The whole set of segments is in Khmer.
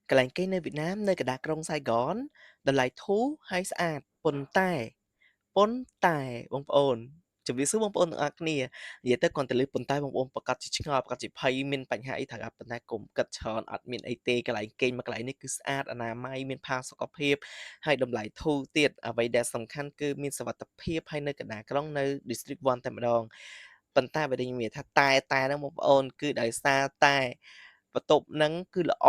កន្លែងគេងនៅវៀតណាមនៅកណ្ដាលក្រុងសៃហ្គនតម្លៃធូរហើយស្អាតប៉ុន្តែបងប្អូនជំរាបសួរបងប្អូនទាំងអស់គ្នានិយាយទៅគ្រាន់តែលើប៉ុន្តែបងប្អូនប្រកាសជាឆ្ងល់ប្រកាសជាភ័យមានបញ្ហាអីត្រូវប៉ុន្តែកុំគិតច្រើនអត់មានអីទេកន្លែងគេងមួយកន្លែងនេះគឺស្អាតអនាម័យមានផាសុកភាពហើយតម្លៃធូរទៀតអ្វីដែលសំខាន់គឺមានសុវត្ថិភាពហើយនៅកណ្ដាលក្រុងនៅ District 1តែម្ដងប៉ុន្តែអ្វីដែលខ្ញុំនិយាយថាតែហ្នឹងបងប្អូនគឺដោយសារតែបន្ទប់ហ្នឹងគឺល្អ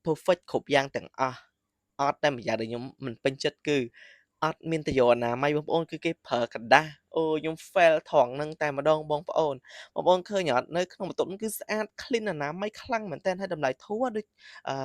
perfect គ្រប់យ៉ាងទាំងអស់អត់តែម្យ៉ាងដែលខ្ញុំមិនពេញចិត្តគឺអត់មានទុយោអនាម័យបងប្អូនគឺគេប្រើក្រដាសអូខ្ញុំ fail ត្រង់ហ្នឹងតែម្ដងបងប្អូនឃើញអត់នៅក្នុងបន្ទប់ហ្នឹងគឺស្អាត clean អនាម័យខ្លាំងមែនទែនហើយតម្លៃធូរដូចអឺ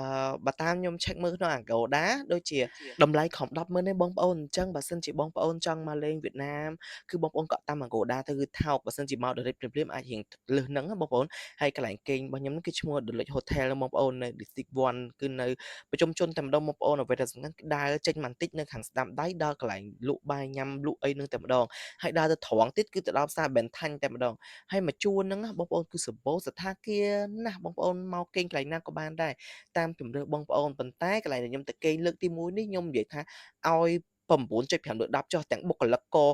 បើតាមខ្ញុំ check មើលក្នុង Agoda ដូចជាតម្លៃខំ10,000ទេបងប្អូនអញ្ចឹងបើសិនជាបងប្អូនចង់មកលេងវៀតណាមគឺបងប្អូនកក់តាម Agoda ទៅគឺថោកបើសិនជាមក direct ភ្លាមៗអាចរៀងលើសហ្នឹងណាបងប្អូនហើយកន្លែងគេងរបស់ខ្ញុំហ្នឹងគឺឈ្មោះ The Lodge Hotel ណាបងប្អូននៅ District 1គឺនៅប្រជុំជនតែម្ដងបងប្អូនអ្វីដែលសំខាន់គឺដើរចេញមកបន្តិចនៅខាងស្ដាំដៃដល់កន្លែងលក់បាយញ៉ាំលក់អីហ្នឹងតែម្ដងហើយដើរទៅត្រង់ទៀតគឺទៅដល់ផ្សារ Ben Thanh តែម្ដងហើយមួយជួរហ្នឹងណាបងប្អូនគឺសម្បូរសទ្ធាគារណាស់បងប្អូនមកគេងកន្លែងណាក៏បានដែរតាមជម្រើសបងប្អូនប៉ុន្តែកន្លែងដែលខ្ញុំទៅគេងលើកទី1នេះខ្ញុំនិយាយថាឲ្យ9.5លើ10ចុះទាំងបុគ្គលិកក៏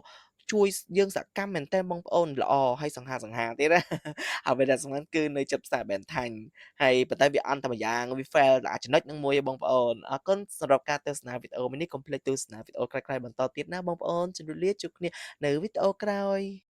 ជួយយើងសកម្មមែនទែនបងប្អូនល្អហើយសង្ហាទៀតណាអ្វីដែលសំខាន់គឺនៅជិតផ្សារ Ben Thanh ហើយប៉ុន្តែវាអន់តែម្យ៉ាងវា fail តែចំណុចហ្នឹងមួយឯងបងប្អូនអរគុណសម្រាប់ការទស្សនាវីដេអូមួយនេះកុំភ្លេចទស្សនាវីដេអូក្រោយៗបន្តទៀតណាបងប្អូនជម្រាបលាជួបគ្នានៅវីដេអូក្រោយ